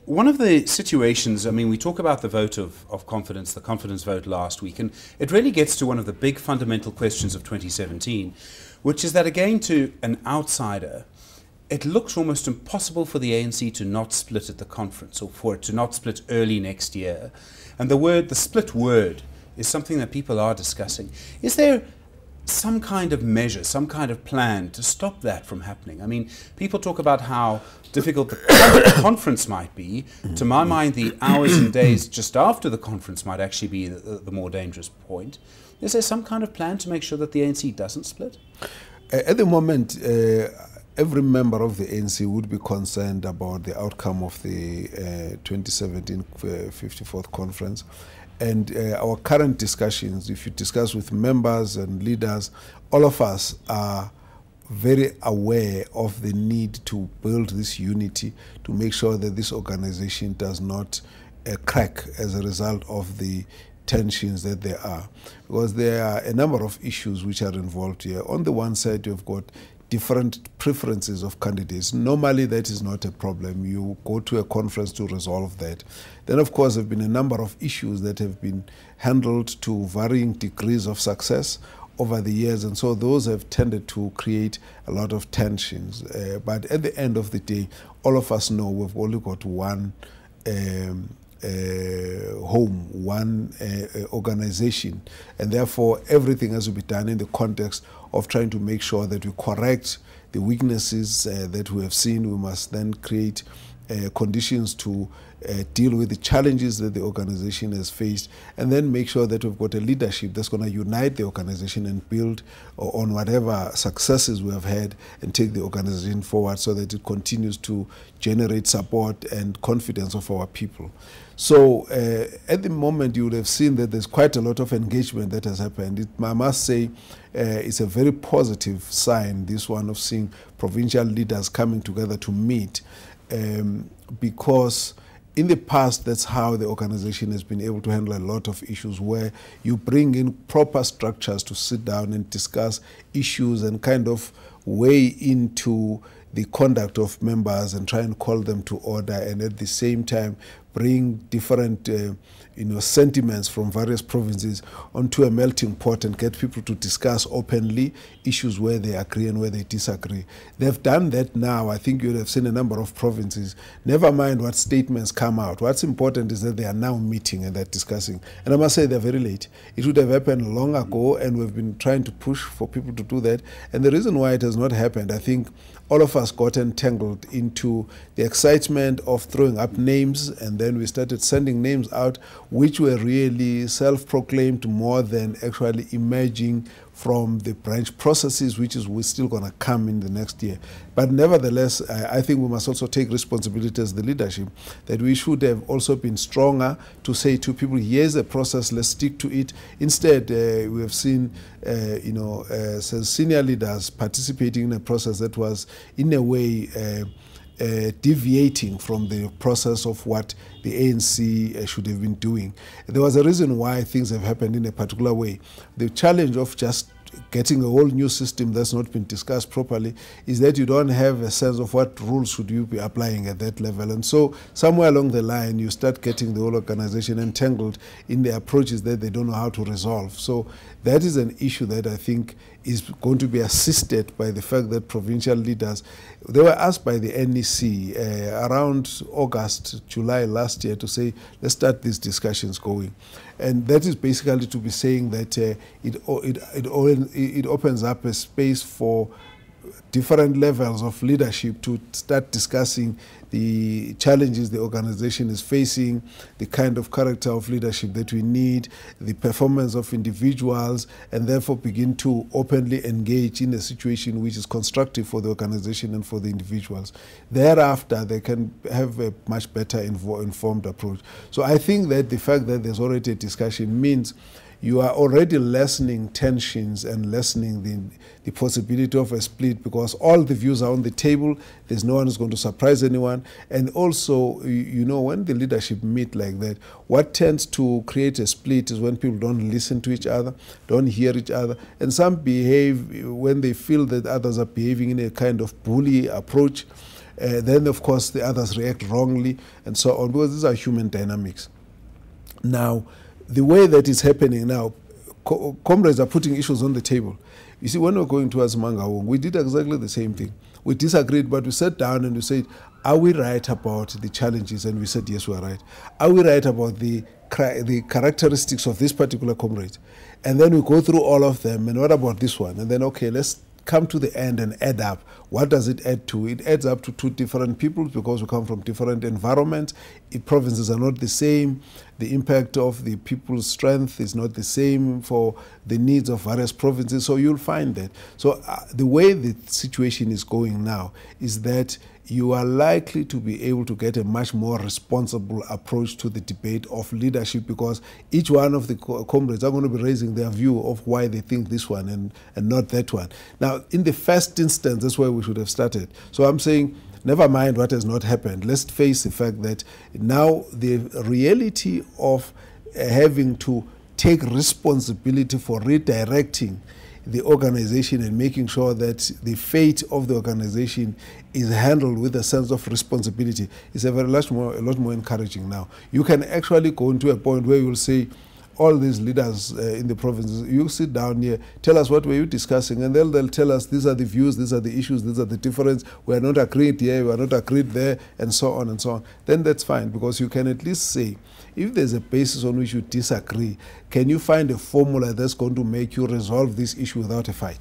One of the situations, I mean, we talk about the vote of confidence, the confidence vote last week, and it really gets to one of the big fundamental questions of 2017, which is that, again, to an outsider, it looks almost impossible for the ANC to not split at the conference, or for it to not split early next year. And the split word, is something that people are discussing. Is there some kind of measure, some kind of plan to stop that from happening? I mean, people talk about how difficult the conference might be. To my mind, the hours and days just after the conference might actually be the more dangerous point. Is there some kind of plan to make sure that the ANC doesn't split? At the moment, every member of the ANC would be concerned about the outcome of the 2017 54th conference. And our current discussions, if you discuss with members and leaders, all of us are very aware of the need to build this unity to make sure that this organization does not crack as a result of the tensions that there are. Because there are a number of issues which are involved here. On the one side, you've got different preferences of candidates. Normally, that is not a problem. You go to a conference to resolve that. Then, of course, there have been a number of issues that have been handled to varying degrees of success over the years, and so those have tended to create a lot of tensions. But at the end of the day, all of us know we've only got one home, one organization, and therefore everything has to be done in the context of trying to make sure that we correct the weaknesses that we have seen. We must then create conditions to deal with the challenges that the organization has faced, and then make sure that we've got a leadership that's going to unite the organization and build on whatever successes we have had and take the organization forward so that it continues to generate support and confidence of our people. So at the moment, you would have seen that there's quite a lot of engagement that has happened. I must say it's a very positive sign, this one of seeing provincial leaders coming together to meet, because in the past, that's how the organization has been able to handle a lot of issues, where you bring in proper structures to sit down and discuss issues and kind of weigh into the conduct of members and try and call them to order, and at the same time bring different sentiments from various provinces onto a melting pot and get people to discuss openly issues where they agree and where they disagree. They've done that now. I think you have seen a number of provinces. Never mind what statements come out. What's important is that they are now meeting and they're discussing. And I must say they're very late. It would have happened long ago, and we've been trying to push for people to do that. And the reason why it has not happened, I think all of us got entangled into the excitement of throwing up names, and then we started sending names out which were really self-proclaimed more than actually emerging from the branch processes, which is we're still going to come in the next year. But nevertheless, I think we must also take responsibility as the leadership that we should have also been stronger to say to people, here's the process, let's stick to it. Instead, we have seen senior leaders participating in a process that was in a way deviating from the process of what the ANC should have been doing. There was a reason why things have happened in a particular way. The challenge of just getting a whole new system that's not been discussed properly is that you don't have a sense of what rules should you be applying at that level. And so somewhere along the line, you start getting the whole organization entangled in the approaches that they don't know how to resolve. So that is an issue that I think is going to be assisted by the fact that provincial leaders, they were asked by the NEC around August, July last year to say, let's start these discussions going. And that is basically to be saying that it opens up a space for different levels of leadership to start discussing the challenges the organization is facing, the kind of character of leadership that we need, the performance of individuals, and therefore begin to openly engage in a situation which is constructive for the organization and for the individuals. Thereafter, they can have a much better informed approach. So I think that the fact that there's already a discussion means you are already lessening tensions and lessening the possibility of a split, because all the views are on the table. There's no one who's going to surprise anyone. And also, when the leadership meet like that, what tends to create a split is when people don't listen to each other, don't hear each other, and some behave when they feel that others are behaving in a kind of bully approach. then of course the others react wrongly and so on, because these are human dynamics. Now, the way that is happening now, comrades are putting issues on the table. You see, when we're going towards Mangaung, we did exactly the same thing. We disagreed, but we sat down and we said, are we right about the challenges? And we said, yes, we are right. Are we right about the characteristics of this particular comrade? And then we go through all of them, and what about this one? And then, okay, let's come to the end and add up. What does it add to? It adds up to two different people because we come from different environments. Provinces are not the same. The impact of the people's strength is not the same for the needs of various provinces. So you'll find that. So the way the situation is going now is that you are likely to be able to get a much more responsible approach to the debate of leadership, because each one of the comrades are going to be raising their view of why they think this one and not that one. Now, in the first instance, that's where we should have started. So I'm saying, never mind what has not happened. Let's face the fact that now the reality of having to take responsibility for redirecting the organization and making sure that the fate of the organization is handled with a sense of responsibility is a lot more encouraging now. You can actually go into a point where you'll say, all these leaders in the provinces, you sit down here, tell us what were you discussing, and they'll tell us these are the views, these are the issues, these are the difference, we are not agreed here, we are not agreed there, and so on and so on. Then that's fine, because you can at least say, if there's a basis on which you disagree, can you find a formula that's going to make you resolve this issue without a fight?